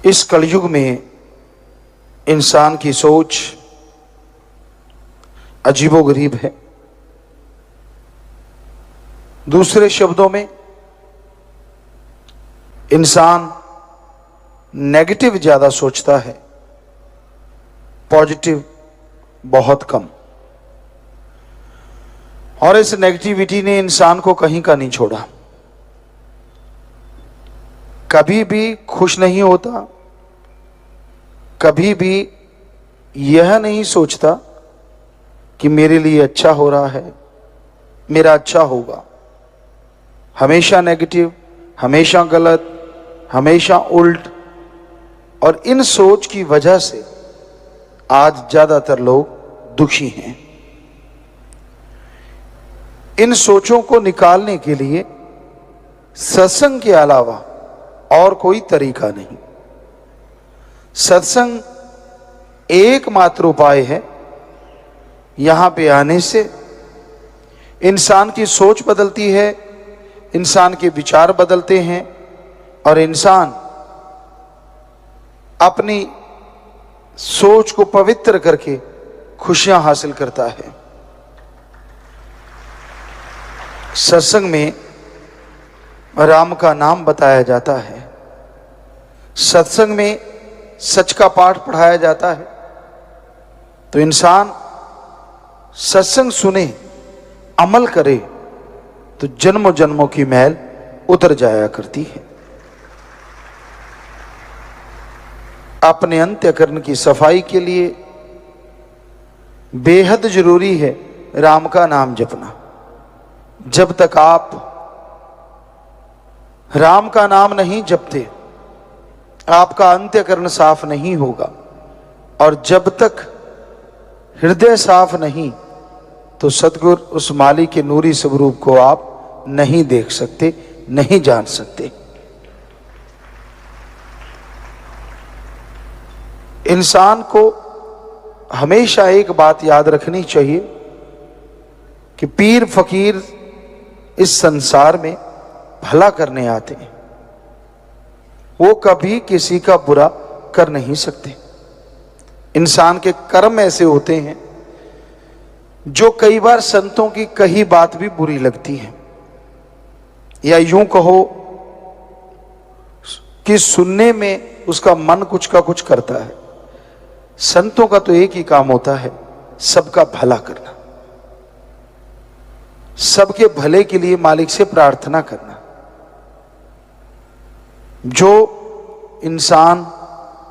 इस कलयुग में इंसान की सोच अजीबोगरीब है। दूसरे शब्दों में इंसान नेगेटिव ज्यादा सोचता है, पॉजिटिव बहुत कम। और इस नेगेटिविटी ने इंसान को कहीं का नहीं छोड़ा। कभी भी खुश नहीं होता, कभी भी यह नहीं सोचता कि मेरे लिए अच्छा हो रहा है, मेरा अच्छा होगा। हमेशा नेगेटिव, हमेशा गलत, हमेशा उल्ट। और इन सोच की वजह से आज ज्यादातर लोग दुखी हैं। इन सोचों को निकालने के लिए सत्संग के अलावा और कोई तरीका नहीं। सत्संग एकमात्र उपाय है। यहां पे आने से इंसान की सोच बदलती है, इंसान के विचार बदलते हैं और इंसान अपनी सोच को पवित्र करके खुशियां हासिल करता है। सत्संग में राम का नाम बताया जाता है, सत्संग में सच का पाठ पढ़ाया जाता है। तो इंसान सत्संग सुने, अमल करे तो जन्मों जन्मों की मैल उतर जाया करती है। अपने अंतःकरण की सफाई के लिए बेहद जरूरी है राम का नाम जपना। जब तक आप राम का नाम नहीं जपते, आपका अंतःकरण साफ नहीं होगा। और जब तक हृदय साफ नहीं, तो सद्गुरु उस मालिक के नूरी स्वरूप को आप नहीं देख सकते, नहीं जान सकते। इंसान को हमेशा एक बात याद रखनी चाहिए कि पीर फकीर इस संसार में भला करने आते हैं। वो कभी किसी का बुरा कर नहीं सकते। इंसान के कर्म ऐसे होते हैं जो कई बार संतों की कही बात भी बुरी लगती है, या यूं कहो कि सुनने में उसका मन कुछ का कुछ करता है। संतों का तो एक ही काम होता है, सबका भला करना, सबके भले के लिए मालिक से प्रार्थना करना। जो इंसान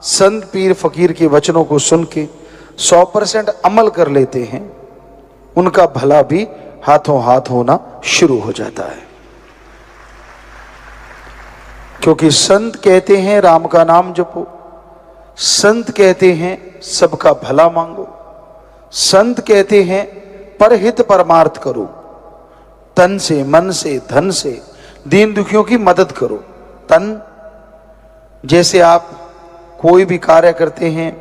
संत पीर फकीर के वचनों को सुन के 100% अमल कर लेते हैं, उनका भला भी हाथों हाथ होना शुरू हो जाता है। क्योंकि संत कहते हैं राम का नाम जपो, संत कहते हैं सबका भला मांगो, संत कहते हैं परहित परमार्थ करो, तन से, मन से, धन से दीन दुखियों की मदद करो। तन, जैसे आप कोई भी कार्य करते हैं,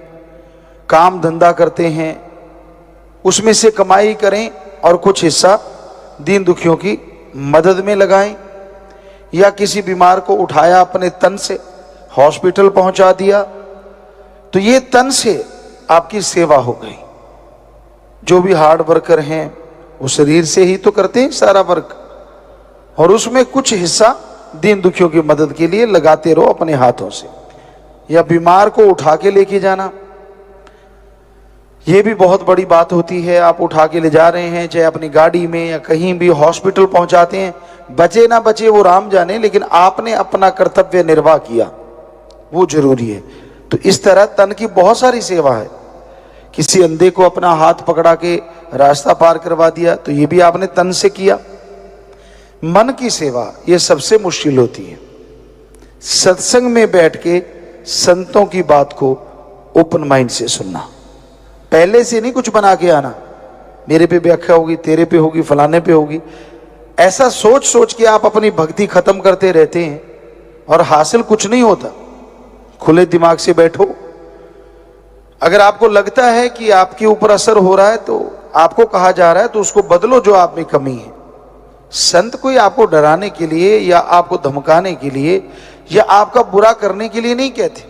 काम धंधा करते हैं, उसमें से कमाई करें और कुछ हिस्सा दीन दुखियों की मदद में लगाएं। या किसी बीमार को उठाया अपने तन से, हॉस्पिटल पहुंचा दिया, तो ये तन से आपकी सेवा हो गई। जो भी हार्ड वर्कर हैं वो शरीर से ही तो करते हैं सारा वर्क, और उसमें कुछ हिस्सा दीन दुखियों की मदद के लिए लगाते रहो अपने हाथों से। या बीमार को उठा के लेके जाना, ये भी बहुत बड़ी बात होती है। आप उठा के ले जा रहे हैं, चाहे अपनी गाड़ी में या कहीं भी हॉस्पिटल पहुंचाते हैं, बचे ना बचे वो राम जाने, लेकिन आपने अपना कर्तव्य निर्वाह किया, वो जरूरी है। तो इस तरह तन की बहुत सारी सेवा है। किसी अंधे को अपना हाथ पकड़ा के रास्ता पार करवा दिया, तो ये भी आपने तन से किया। मन की सेवा ये सबसे मुश्किल होती है। सत्संग में बैठ के संतों की बात को ओपन माइंड से सुनना, पहले से नहीं कुछ बना के आना, मेरे पे व्याख्या होगी, तेरे पे होगी, फलाने पे होगी। ऐसा सोच सोच के आप अपनी भक्ति खत्म करते रहते हैं और हासिल कुछ नहीं होता। खुले दिमाग से बैठो। अगर आपको लगता है कि आपके ऊपर असर हो रहा है, तो आपको कहा जा रहा है, तो उसको बदलो जो आप में कमी है। संत कोई आपको डराने के लिए या आपको धमकाने के लिए या आपका बुरा करने के लिए नहीं कहते।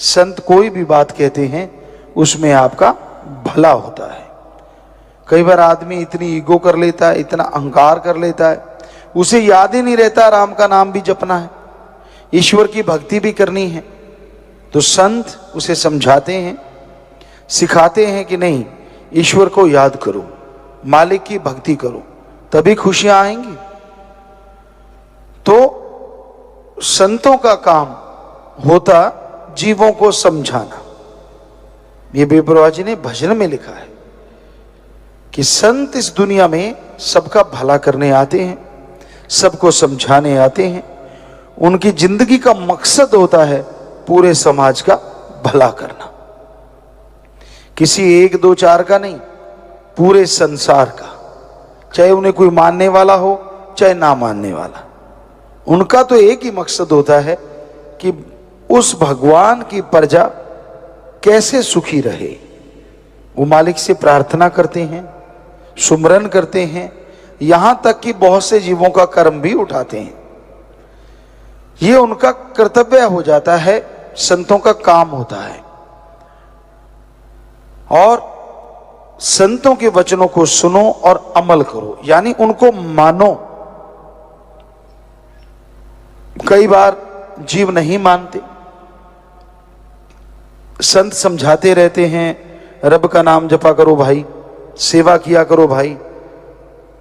संत कोई भी बात कहते हैं उसमें आपका भला होता है। कई बार आदमी इतनी ईगो कर लेता है, इतना अहंकार कर लेता है, उसे याद ही नहीं रहता राम का नाम भी जपना है, ईश्वर की भक्ति भी करनी है। तो संत उसे समझाते हैं, सिखाते हैं कि नहीं, ईश्वर को याद करो, मालिक की भक्ति करो, तभी खुशियां आएंगी। तो संतों का काम होता जीवों को समझाना। ये बेपरवाह जी ने भजन में लिखा है कि संत इस दुनिया में सबका भला करने आते हैं, सबको समझाने आते हैं। उनकी जिंदगी का मकसद होता है पूरे समाज का भला करना, किसी एक दो चार का नहीं, पूरे संसार का। चाहे उन्हें कोई मानने वाला हो चाहे ना मानने वाला, उनका तो एक ही मकसद होता है कि उस भगवान की प्रजा कैसे सुखी रहे। वो मालिक से प्रार्थना करते हैं, सुमरन करते हैं, यहां तक कि बहुत से जीवों का कर्म भी उठाते हैं। ये उनका कर्तव्य हो जाता है, संतों का काम होता है। और संतों के वचनों को सुनो और अमल करो, यानी उनको मानो। कई बार जीव नहीं मानते, संत समझाते रहते हैं, रब का नाम जपा करो भाई, सेवा किया करो भाई,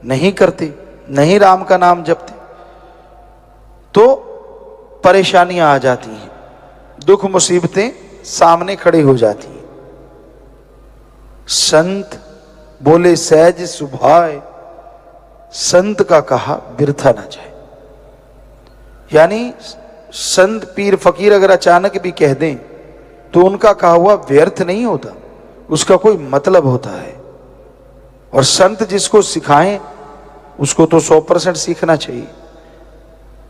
नहीं करते, नहीं राम का नाम जपते, तो परेशानियां आ जाती हैं, दुख मुसीबतें सामने खड़ी हो जाती हैं। संत बोले सहज सुभाए, संत का कहा बिरथा ना जाए। यानी संत पीर फकीर अगर अचानक भी कह दें तो उनका कहा हुआ व्यर्थ नहीं होता, उसका कोई मतलब होता है। और संत जिसको सिखाएं उसको तो 100% सीखना चाहिए।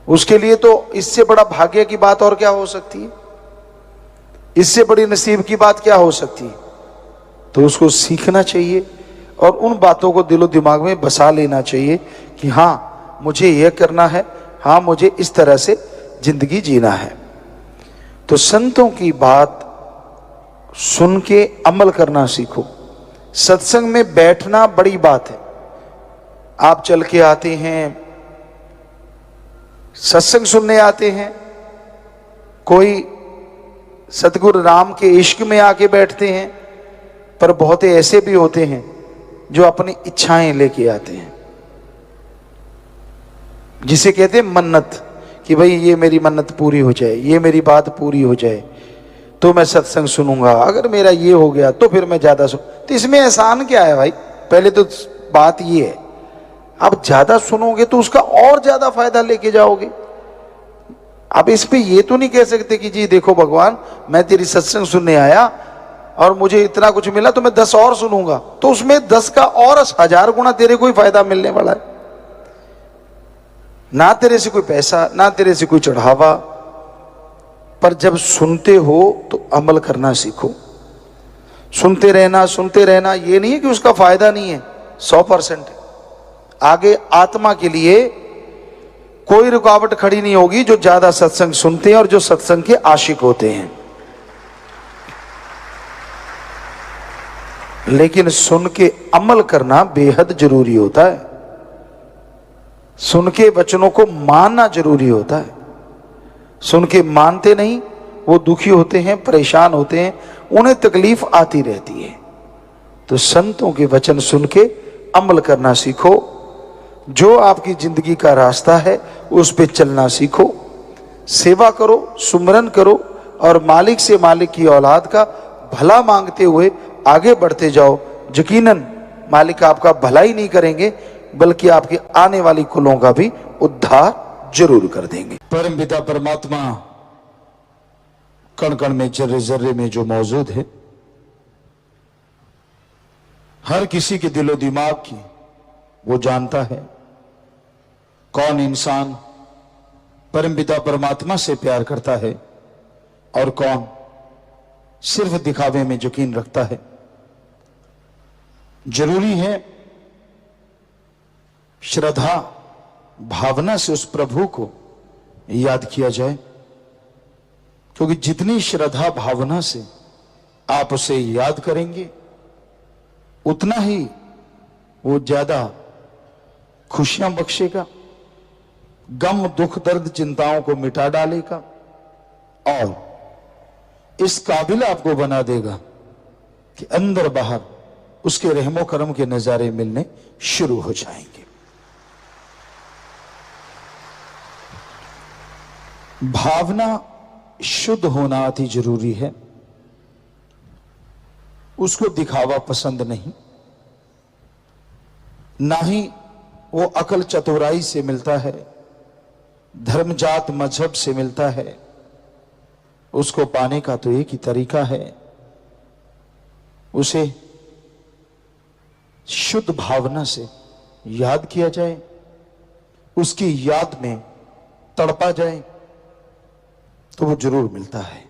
उसके लिए तो इससे बड़ा भाग्य की बात और क्या हो सकती है, इससे बड़ी नसीब की बात क्या हो सकती है। तो उसको सीखना चाहिए और उन बातों को दिलो दिमाग में बसा लेना चाहिए कि हाँ मुझे यह करना है, हाँ मुझे इस तरह से जिंदगी जीना है। तो संतों की बात सुन के अमल करना सीखो। सत्संग में बैठना बड़ी बात है। आप चल के आते हैं, सत्संग सुनने आते हैं, कोई सतगुरु राम के इश्क में आके बैठते हैं, पर बहुत ऐसे भी होते हैं जो अपनी इच्छाएं लेके आते हैं, जिसे कहते हैं मन्नत, कि भाई ये मेरी मन्नत पूरी हो जाए, ये मेरी बात पूरी हो जाए तो मैं सत्संग सुनूंगा, अगर मेरा ये हो गया तो फिर मैं ज्यादा तो इसमें एहसान क्या है भाई? पहले तो बात ये है, आप ज्यादा सुनोगे तो उसका और ज्यादा फायदा लेके जाओगे। आप इस पे ये तो नहीं कह सकते कि जी देखो भगवान, मैं तेरी सत्संग सुनने आया और मुझे इतना कुछ मिला तो मैं 10 और सुनूंगा, तो उसमें 10 का और 1000 गुना तेरे को ही फायदा मिलने वाला है। ना तेरे से कोई पैसा, ना तेरे से कोई चढ़ावा, पर जब सुनते हो तो अमल करना सीखो। सुनते रहना ये नहीं है कि उसका फायदा नहीं है, 100% है। आगे आत्मा के लिए कोई रुकावट खड़ी नहीं होगी जो ज्यादा सत्संग सुनते हैं और जो सत्संग के आशिक होते हैं। लेकिन सुन के अमल करना बेहद जरूरी होता है। सुन के वचनों को मानना जरूरी होता है। सुन के मानते नहीं, वो दुखी होते हैं, परेशान होते हैं, उन्हें तकलीफ आती रहती है। तो संतों के वचन सुन के अमल करना सीखो। जो आपकी जिंदगी का रास्ता है उस पे चलना सीखो। सेवा करो, सुमरन करो और मालिक से मालिक की औलाद का भला मांगते हुए आगे बढ़ते जाओ। यकीनन मालिक आपका भला ही नहीं करेंगे बल्कि आपके आने वाली कुलों का भी उद्धार जरूर कर देंगे। परम पिता परमात्मा कण कण में, जर्रे जर्रे में जो मौजूद है, हर किसी के दिलो दिमाग की वो जानता है। कौन इंसान परम पिता परमात्मा से प्यार करता है और कौन सिर्फ दिखावे में यकीन रखता है। जरूरी है श्रद्धा भावना से उस प्रभु को याद किया जाए, क्योंकि जितनी श्रद्धा भावना से आप उसे याद करेंगे उतना ही वो ज्यादा खुशियां बख्शेगा, गम दुख दर्द चिंताओं को मिटा डालेगा और इस काबिल आपको बना देगा कि अंदर बाहर उसके रहमो करम के नजारे मिलने शुरू हो जाएंगे। भावना शुद्ध होना अति जरूरी है। उसको दिखावा पसंद नहीं, ना ही वो अकल चतुराई से मिलता है, धर्म जात मजहब से मिलता है। उसको पाने का तो एक ही तरीका है, उसे शुद्ध भावना से याद किया जाए, उसकी याद में तड़पा जाए तो वो जरूर मिलता है।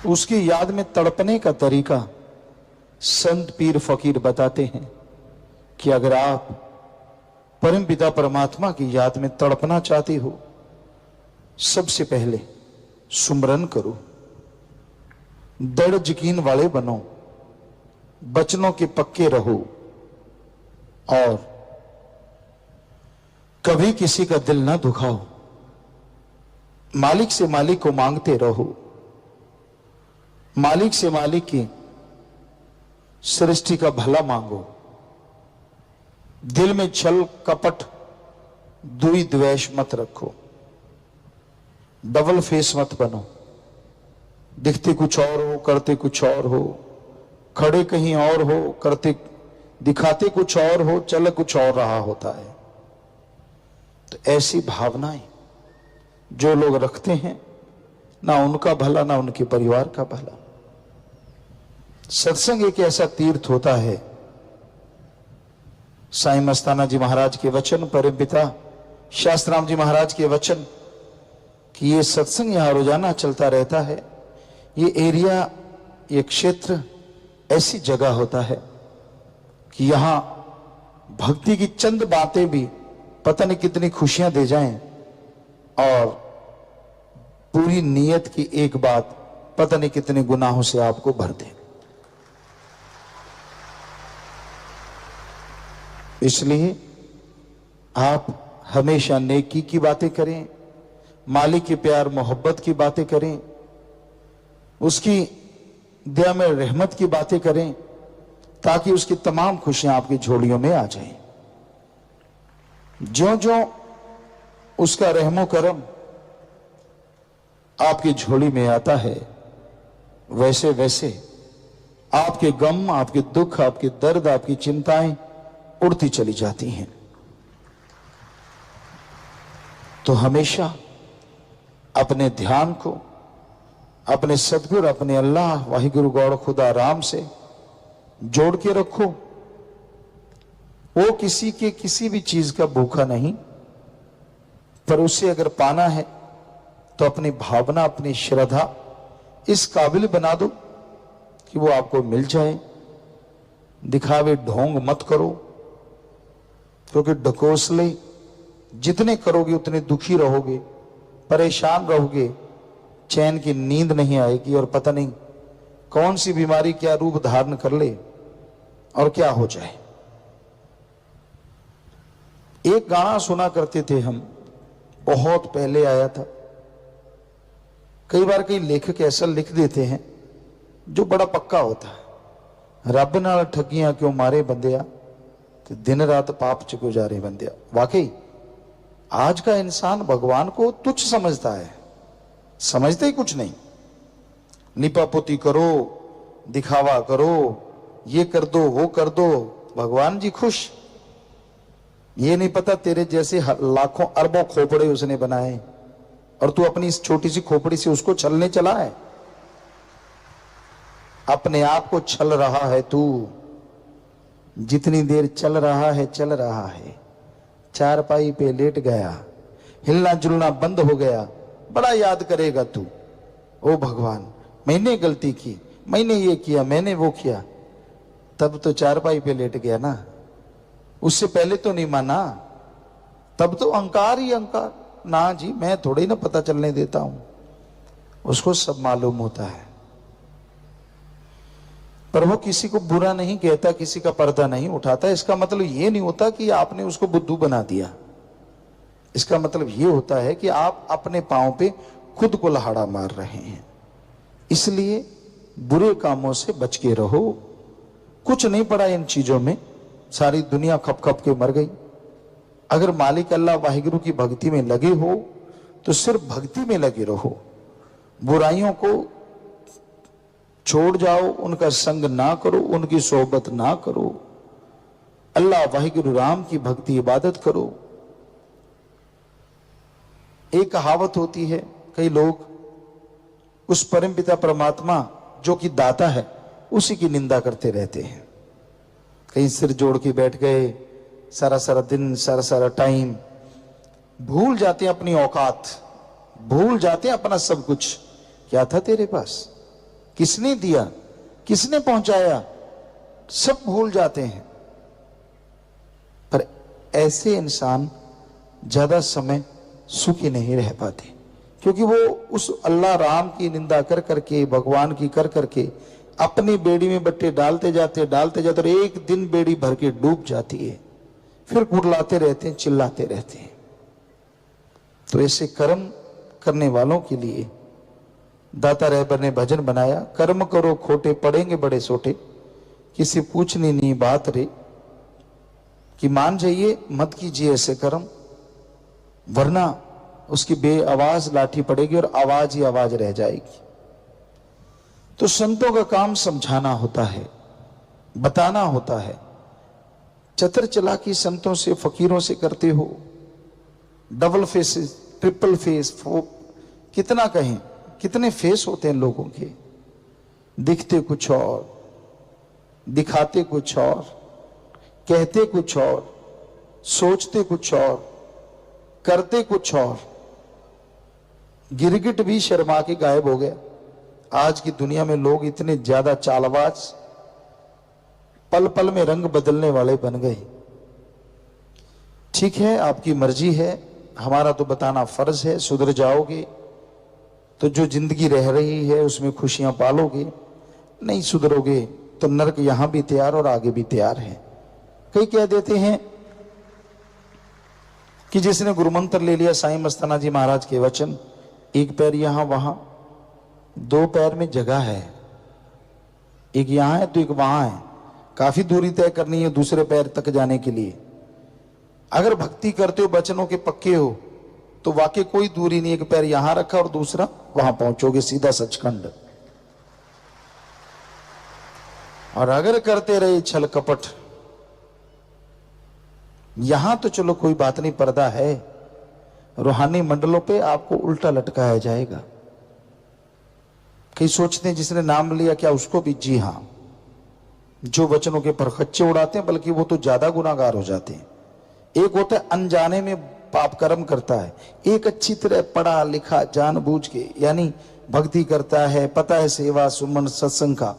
उसकी याद में तड़पने का तरीका संत पीर फकीर बताते हैं कि अगर आप परम पिता परमात्मा की याद में तड़पना चाहते हो, सबसे पहले सुमरन करो, दृढ़ यकीन वाले बनो, वचनों के पक्के रहो और कभी किसी का दिल ना दुखाओ। मालिक से मालिक को मांगते रहो, मालिक से मालिक की सृष्टि का भला मांगो। दिल में छल कपट दुई द्वेष मत रखो, डबल फेस मत बनो। दिखते कुछ और हो, करते कुछ और हो, खड़े कहीं और हो, करते दिखाते कुछ और हो, चल कुछ और रहा होता है। तो ऐसी भावनाएं जो लोग रखते हैं, ना उनका भला ना उनके परिवार का भला। सत्संग एक ऐसा तीर्थ होता है, साईं मस्ताना जी महाराज के वचन, परम पिता शास्त्राम जी महाराज के वचन कि ये सत्संग यहां रोजाना चलता रहता है। ये एरिया, ये क्षेत्र ऐसी जगह होता है कि यहां भक्ति की चंद बातें भी पता नहीं कितनी खुशियां दे जाएं और पूरी नियत की एक बात पता नहीं कितने गुनाहों से आपको भर दे। इसलिए आप हमेशा नेकी की बातें करें, मालिक के प्यार मोहब्बत की बातें करें, उसकी दया में रहमत की बातें करें, ताकि उसकी तमाम खुशियां आपकी झोलियों में आ जाएं। ज्यों ज्यों उसका रहमो करम आपकी झोली में आता है, वैसे वैसे आपके गम, आपके दुख, आपके दर्द, आपकी चिंताएं उड़ती चली जाती हैं। तो हमेशा अपने ध्यान को अपने सदगुरु, अपने अल्लाह वाहिगुरु गौड़ खुदा राम से जोड़ के रखो। वो किसी के किसी भी चीज का भूखा नहीं, पर उसे अगर पाना है तो अपनी भावना, अपनी श्रद्धा इस काबिल बना दो कि वो आपको मिल जाए। दिखावे ढोंग मत करो, क्योंकि ढकोसले जितने करोगे उतने दुखी रहोगे, परेशान रहोगे, चैन की नींद नहीं आएगी और पता नहीं कौन सी बीमारी क्या रूप धारण कर ले और क्या हो जाए। एक गाना सुना करते थे हम, बहुत पहले आया था। कई बार कई लेखक ऐसा लिख देते हैं जो बड़ा पक्का होता है, रब नाल ठगियां क्यों मारे बंदिया, तो दिन रात पाप च गुजारे बंदिया। वाकई आज का इंसान भगवान को तुच्छ समझता है, समझते ही कुछ नहीं। लिपापोती करो, दिखावा करो, ये कर दो वो कर दो, भगवान जी खुश। ये नहीं पता तेरे जैसे लाखों अरबों खोपड़े उसने बनाए और तू अपनी इस छोटी सी खोपड़ी से उसको छलने चला है। अपने आप को छल रहा है तू। जितनी देर चल रहा है चल रहा है, चारपाई पे लेट गया, हिलना जुलना बंद हो गया, बड़ा याद करेगा तू। ओ भगवान, मैंने गलती की, मैंने ये किया, मैंने वो किया। तब तो चारपाई पे लेट गया ना, उससे पहले तो नहीं माना। तब तो अहंकार ही अहंकार। ना जी, मैं थोड़ी ना पता चलने देता हूं, उसको सब मालूम होता है। पर वो किसी को बुरा नहीं कहता, किसी का पर्दा नहीं उठाता। इसका मतलब ये नहीं होता कि आपने उसको बुद्धू बना दिया। इसका मतलब ये होता है कि आप अपने पांव पे खुद को लहाड़ा मार रहे हैं। इसलिए बुरे कामों से बच के रहो। कुछ नहीं पड़ा इन चीजों में, सारी दुनिया खप खप के मर गई। अगर मालिक अल्लाह वाहिगुरु की भक्ति में लगे हो तो सिर्फ भक्ति में लगे रहो, बुराइयों को छोड़ जाओ, उनका संग ना करो, उनकी सोहबत ना करो, अल्लाह वाहिगुरु राम की भक्ति इबादत करो। एक कहावत होती है, कई लोग उस परमपिता परमात्मा जो कि दाता है उसी की निंदा करते रहते हैं। कहीं सिर जोड़ के बैठ गए, सारा सारा दिन, सारा सारा टाइम, भूल जाते हैं अपनी औकात, भूल जाते हैं अपना सब कुछ। क्या था तेरे पास, किसने दिया, किसने पहुंचाया, सब भूल जाते हैं। पर ऐसे इंसान ज्यादा समय सुखी नहीं रह पाते, क्योंकि वो उस अल्लाह राम की निंदा कर करके, भगवान की कर करके अपनी बेड़ी में बट्टे डालते जाते और एक दिन बेड़ी भर के डूब जाती है, फिर कुरलाते रहते हैं, चिल्लाते रहते हैं। तो ऐसे कर्म करने वालों के लिए दाता रहबर ने भजन बनाया, कर्म करो खोटे पड़ेंगे बड़े सोटे, किसी पूछनी नहीं बात रे, कि मान जाइए मत कीजिए ऐसे कर्म, वरना उसकी बेआवाज लाठी पड़ेगी और आवाज ही आवाज रह जाएगी। तो संतों का काम समझाना होता है, बताना होता है। चतर चालाकी संतों से, फकीरों से करते हो, डबल फेस, ट्रिपल फेस, कितना कहें, कितने फेस होते हैं लोगों के, दिखते कुछ और, दिखाते कुछ और, कहते कुछ और, सोचते कुछ और, करते कुछ और। गिरगिट भी शर्मा के गायब हो गया। आज की दुनिया में लोग इतने ज्यादा चालबाज, पल पल में रंग बदलने वाले बन गए। ठीक है, आपकी मर्जी है, हमारा तो बताना फर्ज है। सुधर जाओगे तो जो जिंदगी रह रही है उसमें खुशियां पालोगे, नहीं सुधरोगे तो नरक यहां भी तैयार और आगे भी तैयार है। कई कह देते हैं कि जिसने गुरुमंत्र ले लिया साईं मस्ताना जी महाराज के वचन, एक पैर यहां वहां, दो पैर में जगह है, एक यहां है तो एक वहां है, काफी दूरी तय करनी है दूसरे पैर तक जाने के लिए। अगर भक्ति करते हो, वचनों के पक्के हो, तो वाकई कोई दूरी नहीं, एक पैर यहां रखा और दूसरा वहां पहुंचोगे सीधा सचखंड। और अगर करते रहे छल कपट, यहां तो चलो कोई बात नहीं, पर्दा है, रूहानी मंडलों पे आपको उल्टा लटकाया जाएगा। कई सोचते हैं जिसने नाम लिया क्या उसको भी, जी हां, जो वचनों के परखच्चे उड़ाते हैं बल्कि वो तो ज्यादा गुनाहगार हो जाते हैं। एक होता है अनजाने में पाप कर्म करता है, एक अच्छी तरह पढ़ा लिखा जानबूझ के यानी भक्ति करता है, पता है सेवा सुमन सत्संग का,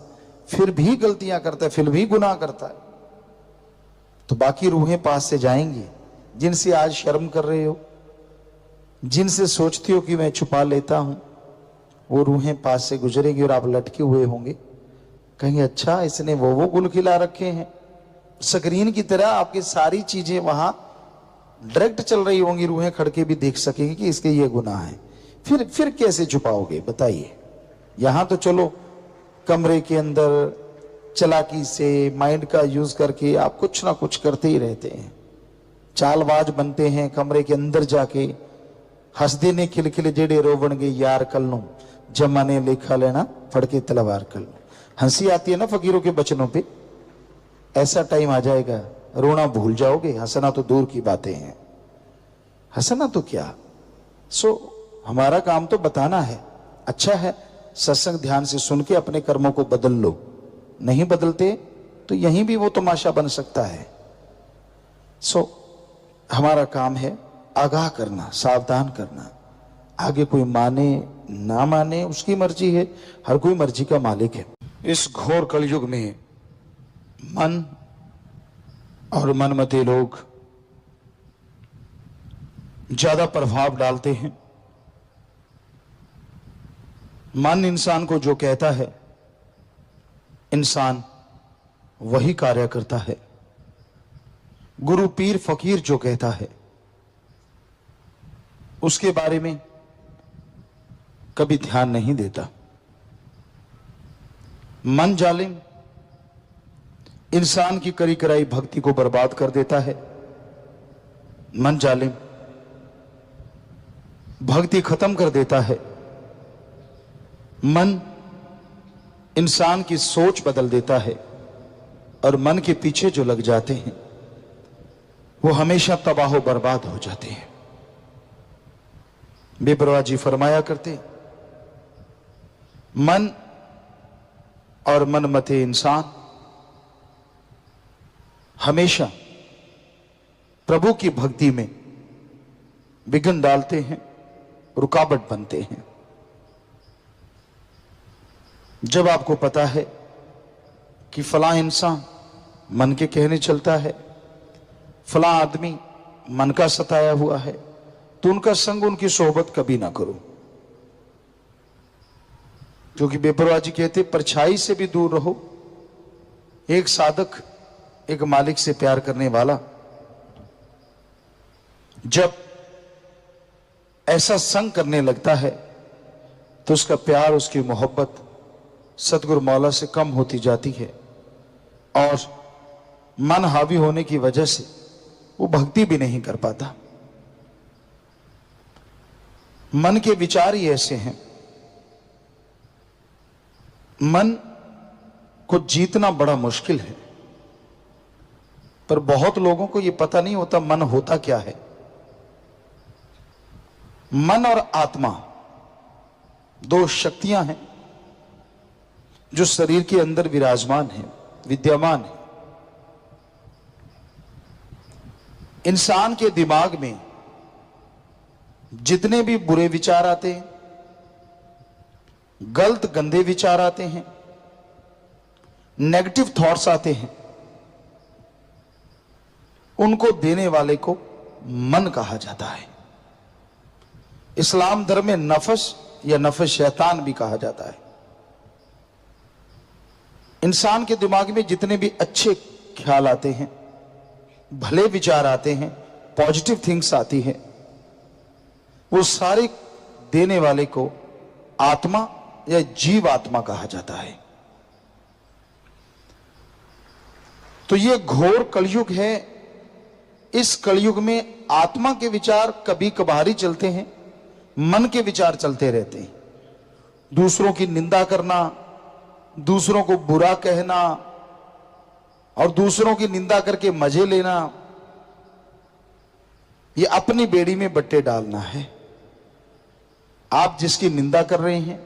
फिर भी गलतियां करता है, फिर भी गुनाह करता है। तो बाकी रूहें पास से जाएंगी, जिनसे आज शर्म कर रहे हो, जिनसे सोचती हो कि मैं छुपा लेता हूं, वो रूहें पास से गुजरेगी और आप लटके हुए होंगे। कहेंगे अच्छा इसने वो गुल खिला रखे हैं, स्क्रीन की तरह आपकी सारी चीजें वहां डायरेक्ट चल रही होंगी, रूहें खड़के भी देख सकेंगी कि इसके ये गुनाह है। फिर कैसे छुपाओगे बताइए। यहां तो चलो कमरे के अंदर चालाकी से, माइंड का यूज करके आप कुछ ना कुछ करते ही रहते हैं, चालबाज बनते हैं। कमरे के अंदर जाके हंसदे ने खिलखिले जेड़े रोवण गए यार कल नू, जमाने लेखा लेना फड़के तलवार कल नू। हंसी आती है ना फकीरों के बचनों पे, ऐसा टाइम आ जाएगा रोना भूल जाओगे, हंसना तो दूर की बातें हैं, हंसना तो क्या। हमारा काम तो बताना है। अच्छा है, सत्संग ध्यान से सुन के अपने कर्मों को बदल लो, नहीं बदलते तो यहीं भी वो तमाशा बन सकता है। हमारा काम है आगाह करना, सावधान करना। आगे कोई माने ना माने उसकी मर्जी है, हर कोई मर्जी का मालिक है। इस घोर कलयुग में मन और मनमते लोग ज्यादा प्रभाव डालते हैं। मन इंसान को जो कहता है, इंसान वही कार्य करता है। गुरु पीर फकीर जो कहता है, उसके बारे में कभी ध्यान नहीं देता। मन जालिम इंसान की करी कराई भक्ति को बर्बाद कर देता है। मन जालिम भक्ति खत्म कर देता है। मन इंसान की सोच बदल देता है, और मन के पीछे जो लग जाते हैं वो हमेशा तबाह बर्बाद हो जाते हैं। बेपरवाह जी फरमाया करते, मन और मनमते इंसान हमेशा प्रभु की भक्ति में विघ्न डालते हैं, रुकावट बनते हैं। जब आपको पता है कि फलां इंसान मन के कहने चलता है, फलां आदमी मन का सताया हुआ है, तो उनका संग, उनकी सोहबत कभी ना करो। क्योंकि बेपरवाह जी कहते, परछाई से भी दूर रहो। एक साधक एक मालिक से प्यार करने वाला जब ऐसा संग करने लगता है तो उसका प्यार, उसकी मोहब्बत सतगुरु मौला से कम होती जाती है, और मन हावी होने की वजह से वो भक्ति भी नहीं कर पाता। मन के विचार ही ऐसे हैं। मन को जीतना बड़ा मुश्किल है, पर बहुत लोगों को यह पता नहीं होता मन होता क्या है। मन और आत्मा दो शक्तियां हैं जो शरीर के अंदर विराजमान है, विद्यमान है। इंसान के दिमाग में जितने भी बुरे विचार आते हैं, गलत गंदे विचार आते हैं, नेगेटिव थॉट्स आते हैं, उनको देने वाले को मन कहा जाता है। इस्लाम धर्म में नफस या नफस शैतान भी कहा जाता है। इंसान के दिमाग में जितने भी अच्छे ख्याल आते हैं, भले विचार आते हैं, पॉजिटिव थिंग्स आती है, वो सारे देने वाले को आत्मा या जीव आत्मा कहा जाता है। तो ये घोर कलयुग है। इस कलयुग में आत्मा के विचार कभी कभार ही चलते हैं, मन के विचार चलते रहते हैं। दूसरों की निंदा करना, दूसरों को बुरा कहना और दूसरों की निंदा करके मजे लेना, ये अपनी बेड़ी में बट्टे डालना है। आप जिसकी निंदा कर रहे हैं,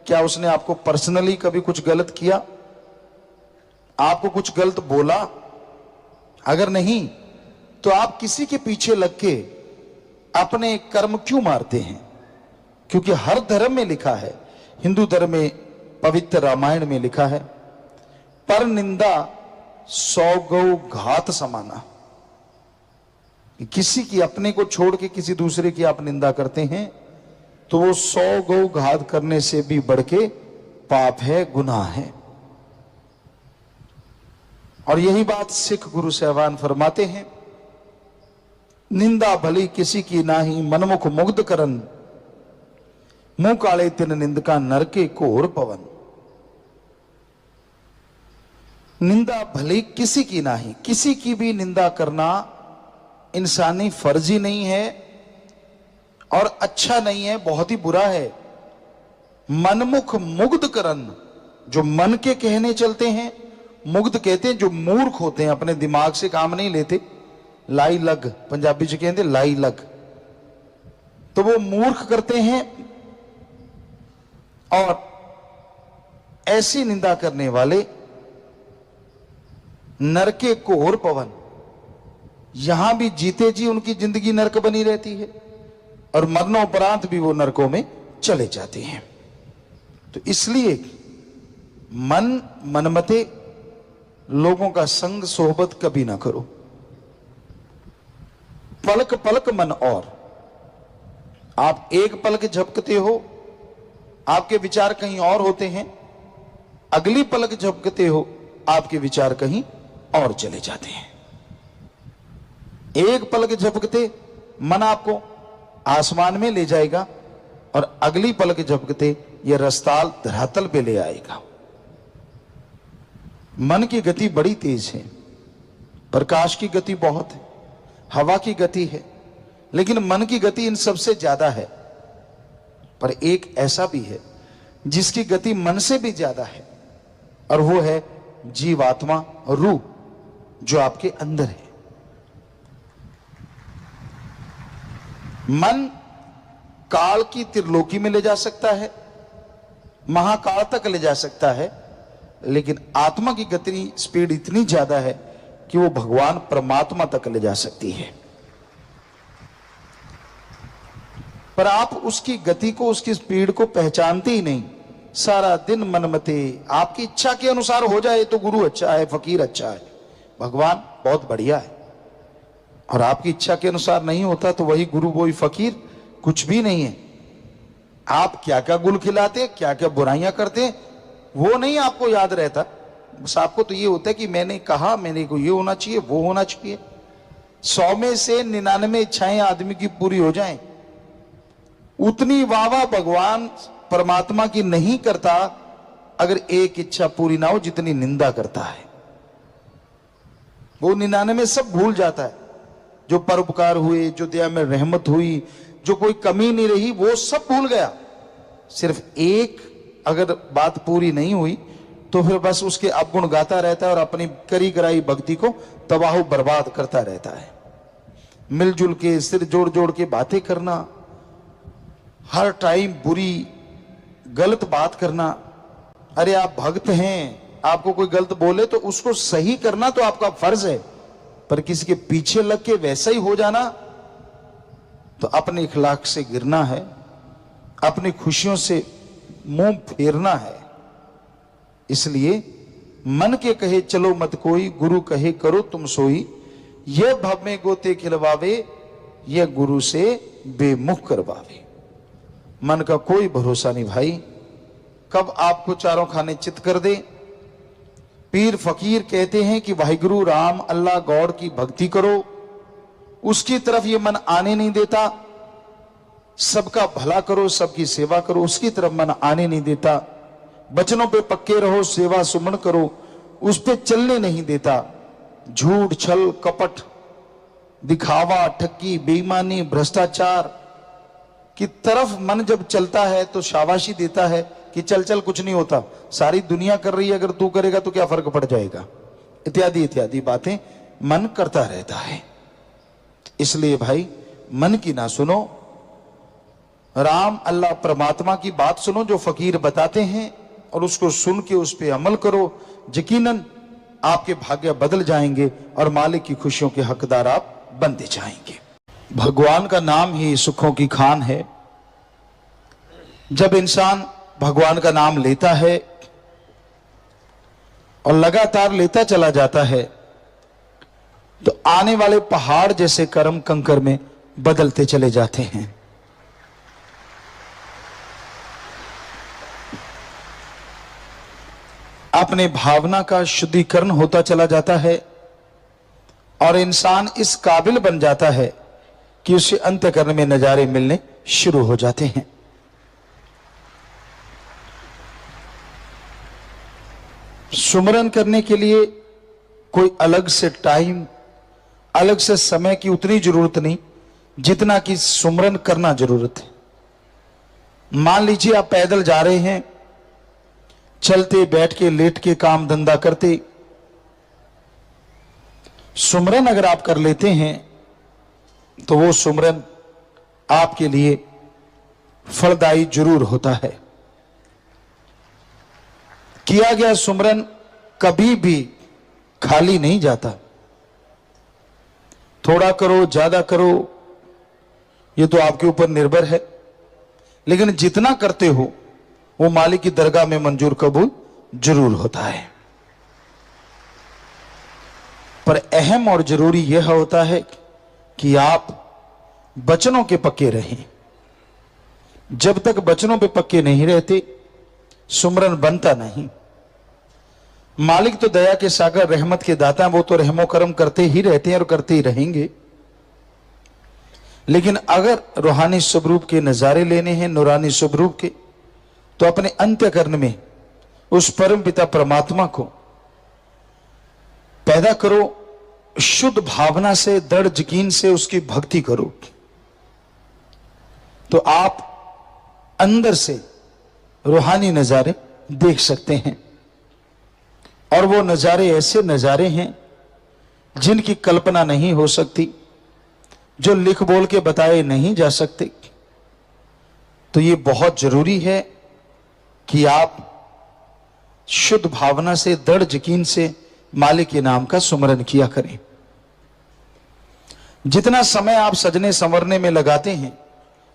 क्या उसने आपको पर्सनली कभी कुछ गलत किया? आपको कुछ गलत बोला? अगर नहीं, तो आप किसी के पीछे लग के अपने कर्म क्यों मारते हैं? क्योंकि हर धर्म में लिखा है, हिंदू धर्म में पवित्र रामायण में लिखा है, पर निंदा 100 गौ घात समाना। किसी की अपने को छोड़ के किसी दूसरे की आप निंदा करते हैं तो वो 100 गौ घात करने से भी बढ़ के पाप है, गुनाह है। और यही बात सिख गुरु साहिबान फरमाते हैं, निंदा भली किसी की नाही, मनमुख मुग्ध करन, मुंह काले तिन निंदका नरके घोर पवन। निंदा भली किसी की नाही, किसी की भी निंदा करना इंसानी फर्ज ही नहीं है और अच्छा नहीं है, बहुत ही बुरा है। मनमुख मुग्ध करन, जो मन के कहने चलते हैं, मुग्ध कहते हैं जो मूर्ख होते हैं, अपने दिमाग से काम नहीं लेते, लाई लग पंजाबी च कहते लाई लग, तो वो मूर्ख करते हैं। और ऐसी निंदा करने वाले नरके घोर पवन, यहां भी जीते जी उनकी जिंदगी नरक बनी रहती है और मरणोपरांत भी वो नरकों में चले जाते हैं। तो इसलिए मन मनमते लोगों का संग सोहबत कभी ना करो। पलक पलक मन और, आप एक पलक झपकते हो, आपके विचार कहीं और होते हैं, अगली पलक झपकते हो, आपके विचार कहीं और चले जाते हैं। एक पलक झपकते मन आपको आसमान में ले जाएगा और अगली पलक झपकते यह रसताल धरातल पे ले आएगा। मन की गति बड़ी तेज है, प्रकाश की गति बहुत है, हवा की गति है, लेकिन मन की गति इन सबसे ज्यादा है। पर एक ऐसा भी है जिसकी गति मन से भी ज्यादा है, और वो है जीवात्मा, रूह, जो आपके अंदर है। मन काल की त्रिलोकी में ले जा सकता है, महाकाल तक ले जा सकता है, लेकिन आत्मा की गति स्पीड इतनी ज्यादा है कि वो भगवान परमात्मा तक ले जा सकती है। पर आप उसकी गति को, उसकी स्पीड को पहचानते ही नहीं। सारा दिन मनमते, आपकी इच्छा के अनुसार हो जाए तो गुरु अच्छा है, फकीर अच्छा है, भगवान बहुत बढ़िया है, और आपकी इच्छा के अनुसार नहीं होता तो वही गुरु वही फकीर कुछ भी नहीं है। आप क्या क्या गुल खिलाते हैं, क्या क्या बुराइयां करते हैं, वो नहीं आपको याद रहता। बस आपको तो ये होता है कि मैंने कहा, मेरे को ये होना चाहिए, वो होना चाहिए। 100 में से 99 इच्छाएं आदमी की पूरी हो जाएं, उतनी वाह भगवान परमात्मा की नहीं करता अगर एक इच्छा पूरी ना हो जितनी निंदा करता है। वो 99 सब भूल जाता है। जो परोपकार हुए, जो दया में रहमत हुई, जो कोई कमी नहीं रही, वो सब भूल गया। सिर्फ एक अगर बात पूरी नहीं हुई तो फिर बस उसके अवगुण गाता रहता है और अपनी करी कराई भक्ति को तबाह बर्बाद करता रहता है। मिलजुल के सिर जोड़ जोड़ के बातें करना, हर टाइम बुरी गलत बात करना। अरे आप भक्त हैं, आपको कोई गलत बोले तो उसको सही करना तो आपका फर्ज है, पर किसी के पीछे लग के वैसा ही हो जाना तो अपने इखलाक से गिरना है, अपनी खुशियों से मुंह फेरना है। इसलिए मन के कहे चलो मत कोई, गुरु कहे करो तुम सोई, यह भव में गोते खिलवावे, यह गुरु से बेमुख करवावे। मन का कोई भरोसा नहीं भाई, कब आपको चारों खाने चित कर दे। पीर फकीर कहते हैं कि वाहिगुरु राम अल्लाह गौड़ की भक्ति करो, उसकी तरफ ये मन आने नहीं देता। सबका भला करो, सबकी सेवा करो, उसकी तरफ मन आने नहीं देता। बचनों पे पक्के रहो, सेवा सुमन करो, उस पे चलने नहीं देता। झूठ छल कपट दिखावा ठगी बेईमानी भ्रष्टाचार की तरफ मन जब चलता है तो शाबाशी देता है कि चल चल कुछ नहीं होता, सारी दुनिया कर रही है, अगर तू करेगा तो क्या फर्क पड़ जाएगा, इत्यादि इत्यादि बातें मन करता रहता है। इसलिए भाई मन की ना सुनो, राम अल्लाह परमात्मा की बात सुनो जो फकीर बताते हैं, और उसको सुन के उस पर अमल करो। यकीनन आपके भाग्य बदल जाएंगे और मालिक की खुशियों के हकदार आप बनते जाएंगे। भगवान का नाम ही सुखों की खान है। जब इंसान भगवान का नाम लेता है और लगातार लेता चला जाता है तो आने वाले पहाड़ जैसे कर्म कंकर में बदलते चले जाते हैं। अपने भावना का शुद्धिकरण होता चला जाता है और इंसान इस काबिल बन जाता है कि उसे अंतःकरण में नजारे मिलने शुरू हो जाते हैं। सुमरन करने के लिए कोई अलग से टाइम, अलग से समय की उतनी जरूरत नहीं जितना कि सुमरन करना जरूरत है। मान लीजिए आप पैदल जा रहे हैं, चलते बैठ के लेट के काम धंधा करते, सुमरन अगर आप कर लेते हैं तो वो सुमरन आपके लिए फलदायी जरूर होता है। किया गया सुमरन कभी भी खाली नहीं जाता। थोड़ा करो ज्यादा करो ये तो आपके ऊपर निर्भर है, लेकिन जितना करते हो वो मालिक की दरगाह में मंजूर कबूल जरूर होता है। पर अहम और जरूरी यह होता है कि आप वचनों के पक्के रहें। जब तक वचनों पे पक्के नहीं रहते सुमरन बनता नहीं। मालिक तो दया के सागर, रहमत के दाता, वो तो रहमो करम करते ही रहते हैं और करते ही रहेंगे। लेकिन अगर रूहानी स्वरूप के नजारे लेने हैं, नूरानी स्वरूप के, तो अपने अंतःकरण में उस परम पिता परमात्मा को पैदा करो, शुद्ध भावना से, दृढ़ यकीन से उसकी भक्ति करो, तो आप अंदर से रूहानी नजारे देख सकते हैं। और वो नजारे ऐसे नजारे हैं जिनकी कल्पना नहीं हो सकती, जो लिख बोल के बताए नहीं जा सकते। तो ये बहुत जरूरी है कि आप शुद्ध भावना से, दृढ़ यकीन से मालिक के नाम का सुमरन किया करें। जितना समय आप सजने संवरने में लगाते हैं,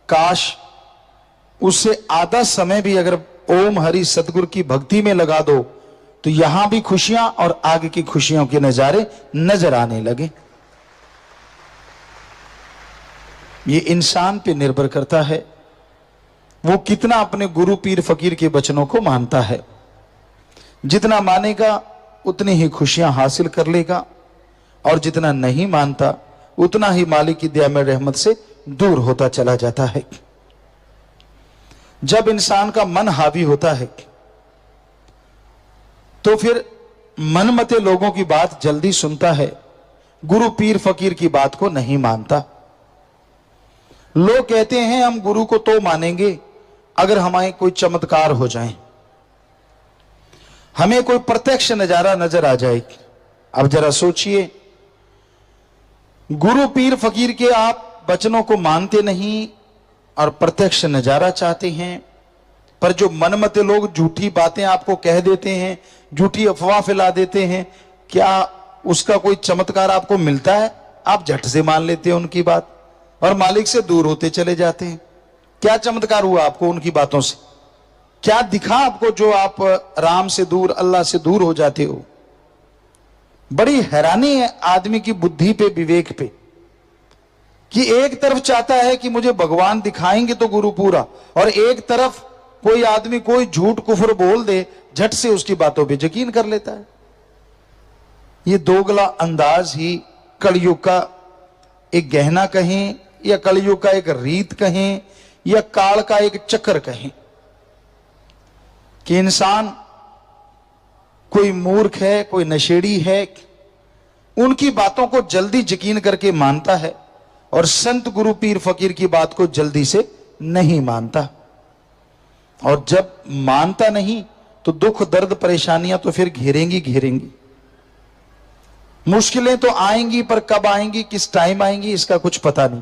काश उससे आधा समय भी अगर ओम हरि सतगुरु की भक्ति में लगा दो, तो यहां भी खुशियां और आगे की खुशियों के नजारे नजर आने लगे। ये इंसान पे निर्भर करता है, वो कितना अपने गुरु पीर फकीर के वचनों को मानता है। जितना मानेगा उतनी ही खुशियां हासिल कर लेगा, और जितना नहीं मानता उतना ही मालिक की दया में रहमत से दूर होता चला जाता है। जब इंसान का मन हावी होता है तो फिर मनमते लोगों की बात जल्दी सुनता है, गुरु पीर फकीर की बात को नहीं मानता। लोग कहते हैं हम गुरु को तो मानेंगे अगर हमारे कोई चमत्कार हो जाए, हमें कोई प्रत्यक्ष नजारा नजर आ जाए। अब जरा सोचिए, गुरु पीर फकीर के आप वचनों को मानते नहीं और प्रत्यक्ष नजारा चाहते हैं, पर जो मनमते लोग झूठी बातें आपको कह देते हैं, झूठी अफवाह फैला देते हैं, क्या उसका कोई चमत्कार आपको मिलता है? आप झट से मान लेते हैं उनकी बात और मालिक से दूर होते चले जाते हैं। क्या चमत्कार हुआ आपको उनकी बातों से? क्या दिखा आपको जो आप राम से दूर, अल्लाह से दूर हो जाते हो? बड़ी हैरानी है आदमी की बुद्धि पे, विवेक पे, कि एक तरफ चाहता है कि मुझे भगवान दिखाएंगे तो गुरु पूरा, और एक तरफ कोई आदमी कोई झूठ कुफर बोल दे, झट से उसकी बातों पे यकीन कर लेता है। ये दोगला अंदाज ही कलयुग का एक गहना कहें, या कलयुग का एक रीत कहें, या काल का एक चक्कर कहें, कि इंसान कोई मूर्ख है, कोई नशेड़ी है, उनकी बातों को जल्दी यकीन करके मानता है, और संत गुरु पीर फकीर की बात को जल्दी से नहीं मानता। और जब मानता नहीं तो दुख दर्द परेशानियां तो फिर घेरेंगी घेरेंगी। मुश्किलें तो आएंगी, पर कब आएंगी, किस टाइम आएंगी, इसका कुछ पता नहीं।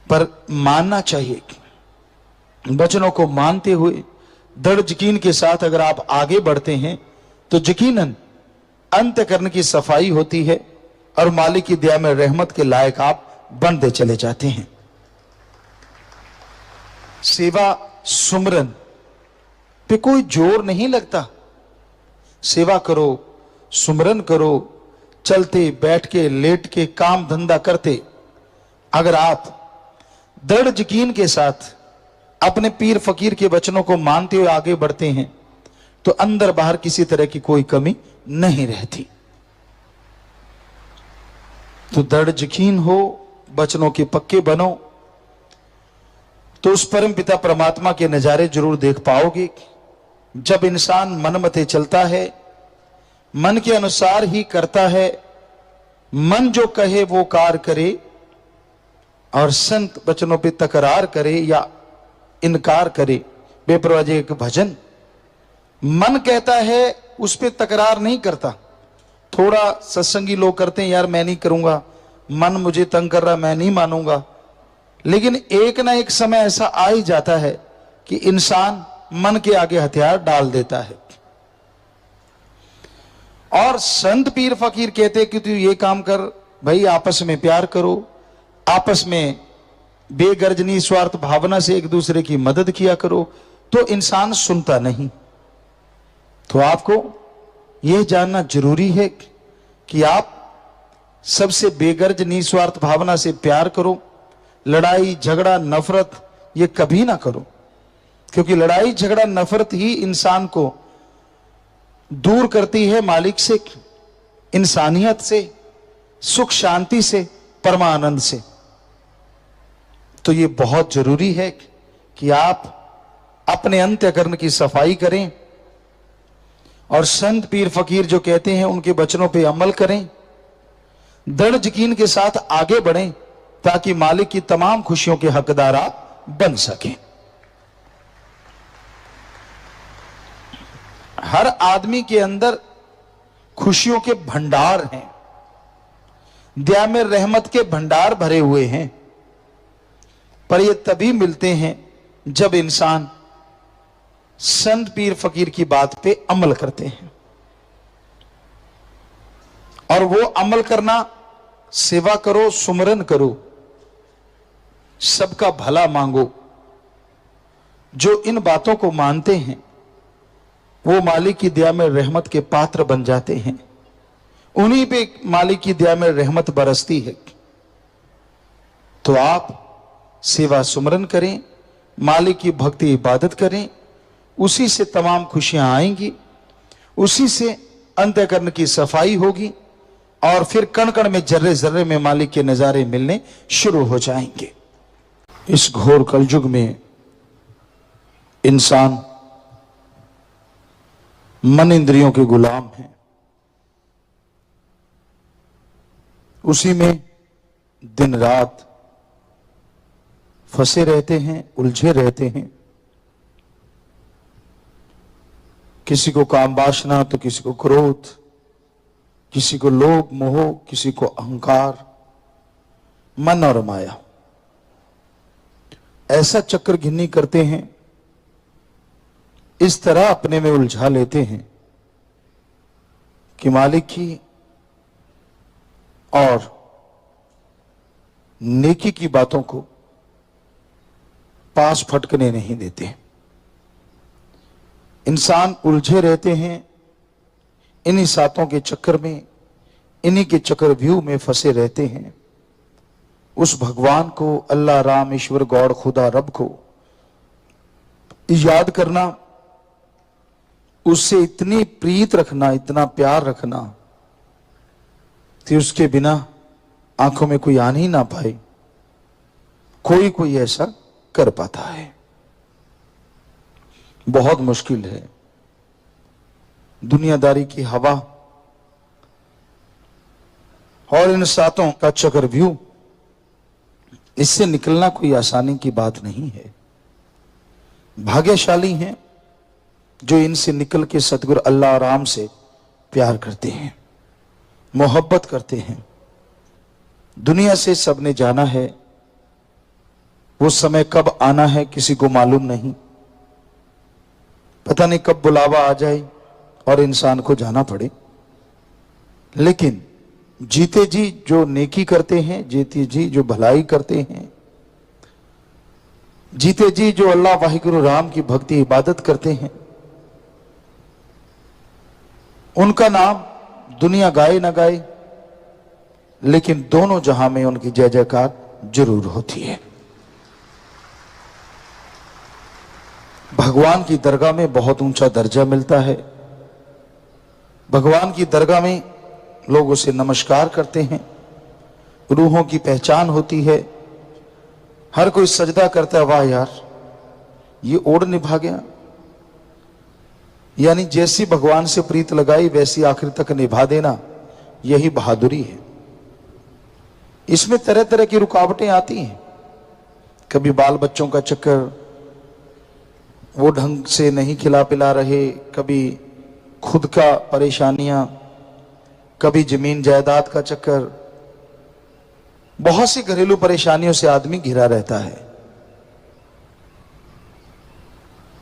पर मानना चाहिए। वचनों को मानते हुए दृढ़ यकीन के साथ अगर आप आगे बढ़ते हैं तो यकीनन अंतःकरण की सफाई होती है और मालिक की दया में रहमत के लायक आप बनते चले जाते हैं। सेवा सुमरन पे कोई जोर नहीं लगता। सेवा करो, सुमरन करो, चलते बैठ के लेट के काम धंधा करते, अगर आप दृढ़ यकीन के साथ अपने पीर फकीर के वचनों को मानते हुए आगे बढ़ते हैं तो अंदर बाहर किसी तरह की कोई कमी नहीं रहती। तो दृढ़ यकीन हो, वचनों के पक्के बनो, तो उस परम पिता परमात्मा के नजारे जरूर देख पाओगे। जब इंसान मनमते चलता है, मन के अनुसार ही करता है, मन जो कहे वो कार करे, और संत वचनों पे तकरार करे या इनकार करे, बेपरवाह एक भजन, मन कहता है उस पे तकरार नहीं करता। थोड़ा सत्संगी लोग करते हैं, यार मैं नहीं करूंगा, मन मुझे तंग कर रहा, मैं नहीं मानूंगा। लेकिन एक ना एक समय ऐसा आ ही जाता है कि इंसान मन के आगे हथियार डाल देता है। और संत पीर फकीर कहते कि तू ये काम कर भाई, आपस में प्यार करो, आपस में बेगर्ज निस्वार्थ भावना से एक दूसरे की मदद किया करो, तो इंसान सुनता नहीं। तो आपको यह जानना जरूरी है कि आप सबसे बेगर्ज निस्वार्थ भावना से प्यार करो। लड़ाई झगड़ा नफरत ये कभी ना करो, क्योंकि लड़ाई झगड़ा नफरत ही इंसान को दूर करती है मालिक से, इंसानियत से, सुख शांति से, परमानंद से। तो ये बहुत जरूरी है कि आप अपने अंतःकरण की सफाई करें और संत पीर फकीर जो कहते हैं उनके वचनों पे अमल करें, दृढ़ यकीन के साथ आगे बढ़ें, ताकि मालिक की तमाम खुशियों के हकदार आप बन सकें। हर आदमी के अंदर खुशियों के भंडार हैं, दया में रहमत के भंडार भरे हुए हैं, पर ये तभी मिलते हैं जब इंसान संत पीर फकीर की बात पे अमल करते हैं। और वो अमल करना, सेवा करो, सुमरन करो, सबका भला मांगो। जो इन बातों को मानते हैं वो मालिक की दया में रहमत के पात्र बन जाते हैं, उन्हीं पे मालिक की दया में रहमत बरसती है। तो आप सेवा सुमरन करें, मालिक की भक्ति इबादत करें, उसी से तमाम खुशियां आएंगी, उसी से अंतःकरण की सफाई होगी और फिर कण कण में, जर्रे जर्रे में मालिक के नजारे मिलने शुरू हो जाएंगे। इस घोर कलयुग में इंसान मन इंद्रियों के गुलाम है, उसी में दिन रात फंसे रहते हैं, उलझे रहते हैं। किसी को काम वासना, तो किसी को क्रोध, किसी को लोभ मोह, किसी को अहंकार, मन और माया, ऐसा चक्कर घिन्नी करते हैं, इस तरह अपने में उलझा लेते हैं कि मालिक की और नेकी की बातों को पास फटकने नहीं देते। इंसान उलझे रहते हैं, इन्हीं सातों के चक्कर में, इन्हीं के चक्रव्यूह में फंसे रहते हैं। उस भगवान को, अल्लाह, राम, ईश्वर, गॉड, खुदा, रब को याद करना, उससे इतनी प्रीत रखना, इतना प्यार रखना कि उसके बिना आंखों में कोई आन ही ना पाए। कोई ऐसा कर पाता है, बहुत मुश्किल है। दुनियादारी की हवा और इन सातों का चक्रव्यूह, इससे निकलना कोई आसानी की बात नहीं है। भाग्यशाली हैं जो इनसे निकल के सतगुरु अल्लाह राम से प्यार करते हैं, मोहब्बत करते हैं। दुनिया से सबने जाना है, वो समय कब आना है किसी को मालूम नहीं। पता नहीं कब बुलावा आ जाए और इंसान को जाना पड़े। लेकिन जीते जी जो नेकी करते हैं, जीते जी जो भलाई करते हैं, जीते जी जो अल्लाह वाहिगुरु राम की भक्ति इबादत करते हैं, उनका नाम दुनिया गाए ना गाए, लेकिन दोनों जहां में उनकी जय जयकार जरूर होती है। भगवान की दरगाह में बहुत ऊंचा दर्जा मिलता है। भगवान की दरगाह में लोग उसे नमस्कार करते हैं, रूहों की पहचान होती है। हर कोई सजदा करता है, वाह यार ये ओढ़ निभा गया। यानी जैसी भगवान से प्रीत लगाई वैसी आखिर तक निभा देना, यही बहादुरी है। इसमें तरह तरह की रुकावटें आती हैं। कभी बाल बच्चों का चक्कर, वो ढंग से नहीं खिला पिला रहे, कभी खुद का परेशानियां, कभी जमीन जायदाद का चक्कर, बहुत सी घरेलू परेशानियों से आदमी घिरा रहता है।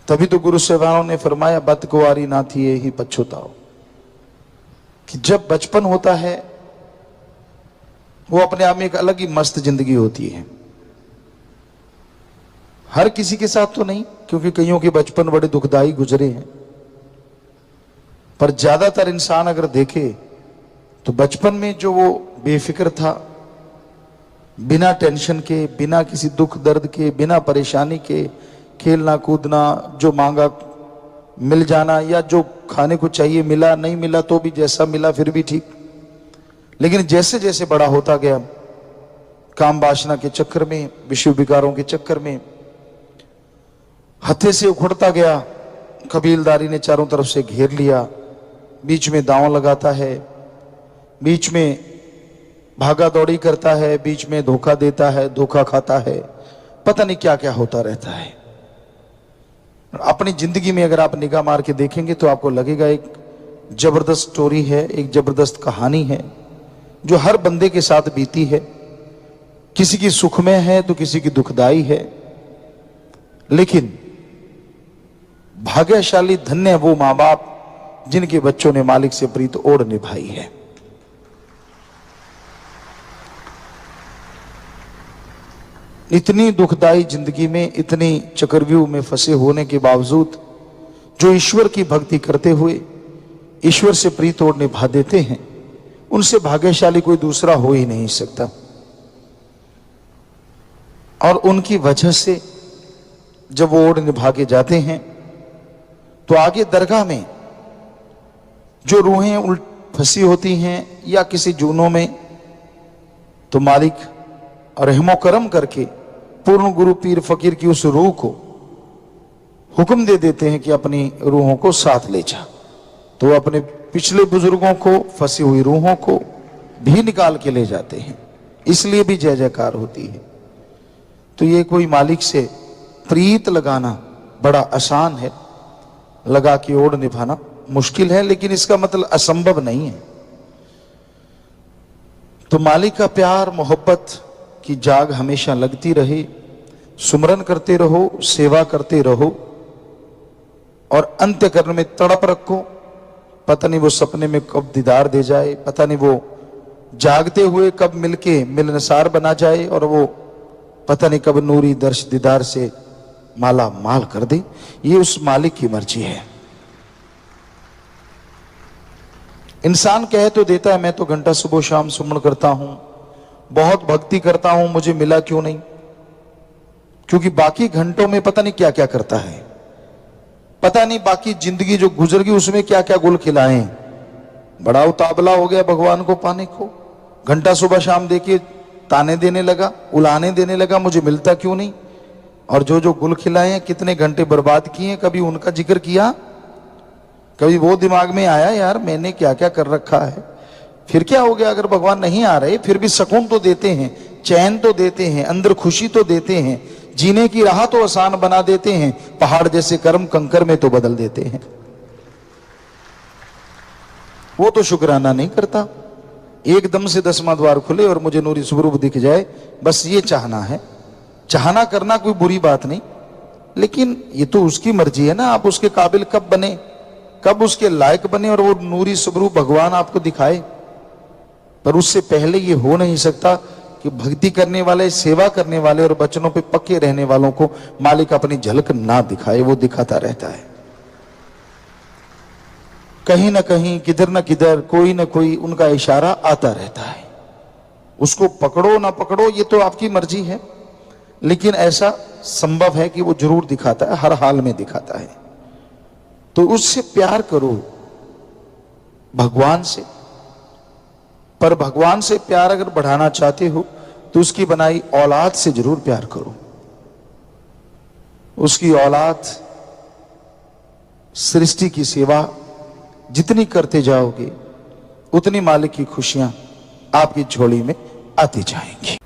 तभी तो गुरु सेवाओं ने फरमाया, बत कुंवारी ना थी यही पछुताओ, कि जब बचपन होता है वो अपने आप में एक अलग ही मस्त जिंदगी होती है। हर किसी के साथ तो नहीं, क्योंकि कईयों के बचपन बड़े दुखदाई गुजरे हैं, पर ज्यादातर इंसान अगर देखे तो बचपन में जो वो बेफिक्र था, बिना टेंशन के, बिना किसी दुख दर्द के, बिना परेशानी के खेलना कूदना, जो मांगा मिल जाना, या जो खाने को चाहिए मिला, नहीं मिला तो भी जैसा मिला फिर भी ठीक। लेकिन जैसे जैसे बड़ा होता गया, काम वासना के चक्कर में, विषय विकारों के चक्कर में हत्थे से उखड़ता गया। कबीलदारी ने चारों तरफ से घेर लिया, बीच में दांव लगाता है, बीच में भागा दौड़ी करता है, बीच में धोखा देता है, धोखा खाता है, पता नहीं क्या क्या होता रहता है। अपनी जिंदगी में अगर आप निगाह मार के देखेंगे तो आपको लगेगा एक जबरदस्त स्टोरी है, एक जबरदस्त कहानी है जो हर बंदे के साथ बीती है। किसी की सुखमय है तो किसी की दुखदाई है, लेकिन भाग्यशाली धन्य है वो मां बाप जिनके बच्चों ने मालिक से प्रीत ओढ़ निभाई है। इतनी दुखदाई जिंदगी में, इतनी चक्रव्यूह में फंसे होने के बावजूद जो ईश्वर की भक्ति करते हुए ईश्वर से प्रीत ओढ़ निभा देते हैं, उनसे भाग्यशाली कोई दूसरा हो ही नहीं सकता। और उनकी वजह से जब वो ओढ़ निभा के जाते हैं तो आगे दरगाह में जो रूहें उल्ट फंसी होती हैं या किसी जूनों में, तो मालिक रहमो करम करके पूर्ण गुरु पीर फकीर की उस रूह को हुक्म दे देते हैं कि अपनी रूहों को साथ ले जा। तो अपने पिछले बुजुर्गों को, फंसी हुई रूहों को भी निकाल के ले जाते हैं। इसलिए भी जय जयकार होती है। तो ये कोई मालिक से प्रीत लगाना बड़ा आसान है, लगा के ओढ़ निभाना मुश्किल है, लेकिन इसका मतलब असंभव नहीं है। तो मालिक का प्यार मोहब्बत की जाग हमेशा लगती रहे, सुमरन करते रहो, सेवा करते रहो और अंत्यकरण में तड़प रखो। पता नहीं वो सपने में कब दीदार दे जाए, पता नहीं वो जागते हुए कब मिलके मिलनसार बना जाए, और वो पता नहीं कब नूरी दर्श दीदार से माला माल कर दे। ये उस मालिक की मर्जी है। इंसान कह तो देता है मैं तो घंटा सुबह शाम सुमन करता हूं, बहुत भक्ति करता हूं, मुझे मिला क्यों नहीं? क्योंकि बाकी घंटों में पता नहीं क्या क्या करता है, पता नहीं बाकी जिंदगी जो गुजर गई उसमें क्या क्या गुल खिलाए। बड़ा उतावला हो गया भगवान को पाने को, घंटा सुबह शाम देखिए ताने देने लगा, उलाने देने लगा, मुझे मिलता क्यों नहीं? और जो जो गुल खिलाए हैं, कितने घंटे बर्बाद किए, कभी उनका जिक्र किया? कभी वो दिमाग में आया यार मैंने क्या क्या कर रखा है? फिर क्या हो गया? अगर भगवान नहीं आ रहे फिर भी सुकून तो देते हैं, चैन तो देते हैं, अंदर खुशी तो देते हैं, जीने की राह तो आसान बना देते हैं, पहाड़ जैसे कर्म कंकर में तो बदल देते हैं। वो तो शुक्राना नहीं करता। एकदम से 10वां द्वार खुले और मुझे नूरी स्वरूप दिख जाए, बस ये चाहना है। चाहना करना कोई बुरी बात नहीं, लेकिन ये तो उसकी मर्जी है ना, आप उसके काबिल कब बने, कब उसके लायक बने और वो नूरी स्वरूप भगवान आपको दिखाए। पर उससे पहले ये हो नहीं सकता कि भक्ति करने वाले, सेवा करने वाले और वचनों पे पक्के रहने वालों को मालिक अपनी झलक ना दिखाए। वो दिखाता रहता है कहीं ना कहीं, किधर ना किधर, कोई ना कोई उनका इशारा आता रहता है। उसको पकड़ो ना पकड़ो ये तो आपकी मर्जी है, लेकिन ऐसा संभव है कि वो जरूर दिखाता है, हर हाल में दिखाता है। तो उससे प्यार करो भगवान से। पर भगवान से प्यार अगर बढ़ाना चाहते हो तो उसकी बनाई औलाद से जरूर प्यार करो। उसकी औलाद, सृष्टि की सेवा जितनी करते जाओगे उतनी मालिक की खुशियां आपकी झोली में आती जाएंगी।